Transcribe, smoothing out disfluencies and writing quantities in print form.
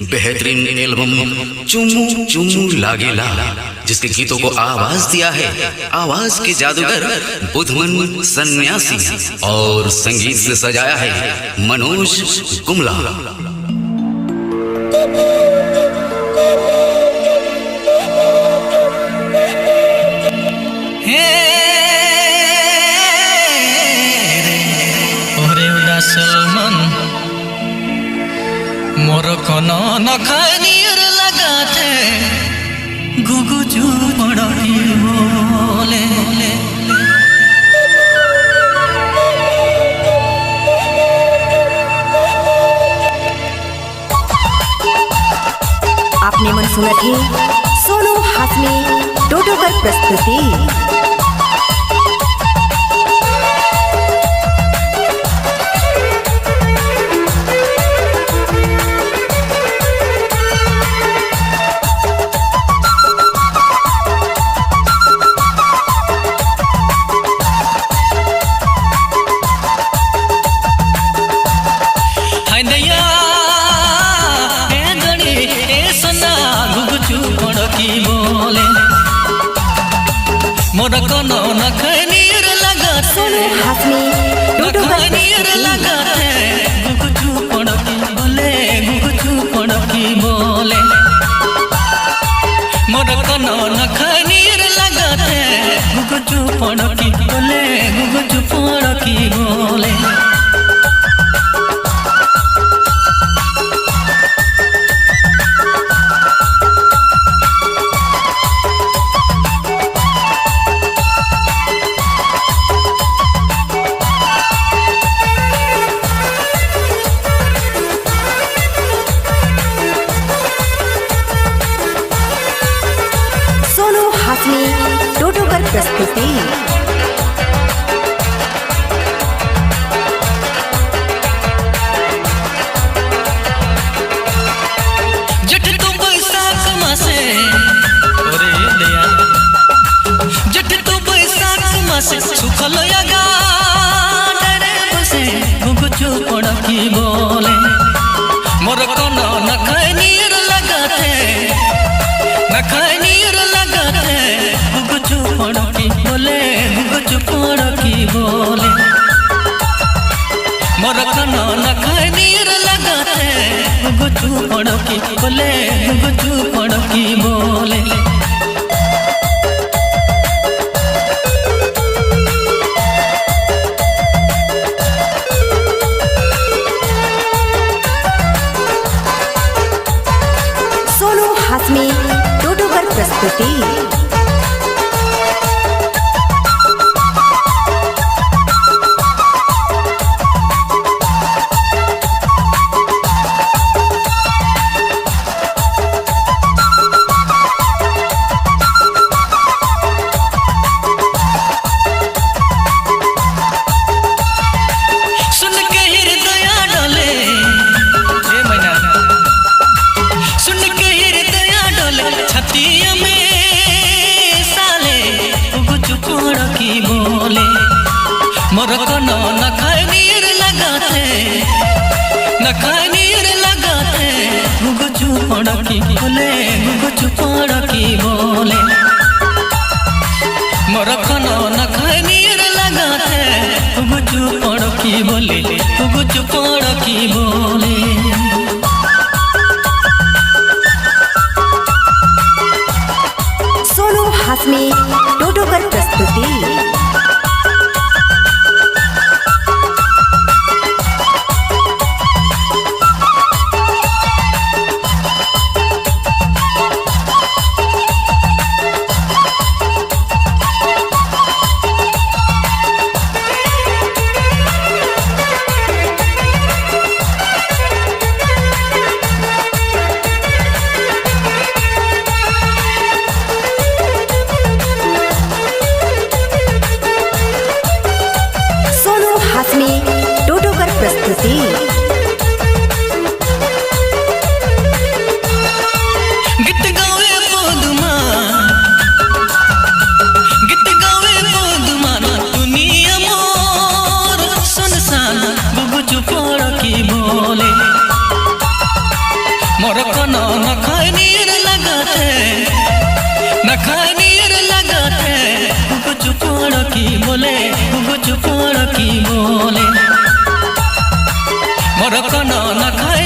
बेहतरीन एल्बम चुम्मू चुम्मू लागेला, जिसके गीतों को आवाज दिया है आवाज के जादूगर बुधमन सन्यासी और संगीत से सजाया है मनोज गुमला। सलमान मोर कोनो नखनीर लगाते गुगु चुपड़ी बोले। आपने मन सुना थे सोनू हासमी टोटोकर प्रस्तुति। मोर कोनो नखनीर लगाते नखनीर लगाते गुगु चुपड़ी बोले गुगु चुपड़ी बोले। मोर कोनो नखनीर लगाते गुगु चुपड़ी बोले गुगु चुपड़ी बोले। टोटोकर प्रस्तुति। जठ तो बैसाख मासे ओरे दया जठ तो बैसाख मासे सुखल यागा डरे बसे गुगु चुपड़ी बोले। मोर कोनो नखनीर लगाते नखनीर लगाते गुगु चुपड़ी बोले गुगु चुपड़ी बोले। मोर कोनो नखनीर लगाते गुगु चुपड़ी बोले गुगु चुपड़ी बोले। सोनू हासमी टोटोकर प्रस्तुति। मोर कोनो नखनीर लगाते नखनीर लगाते गुगु चुपड़ी बोले गुगु चुपड़ी बोले। मोर कोनो नखनीर लगाते गुगु चुपड़ी बोले गुगु चुपड़ी बोले। सोनू हासमी टोटोकर प्रस्तुति। कोनो न खाए नीर लगाते न खाए नीर लगाते कुछ पड़ की बोले कुछ पड़ की बोले मोर कोनो न खाए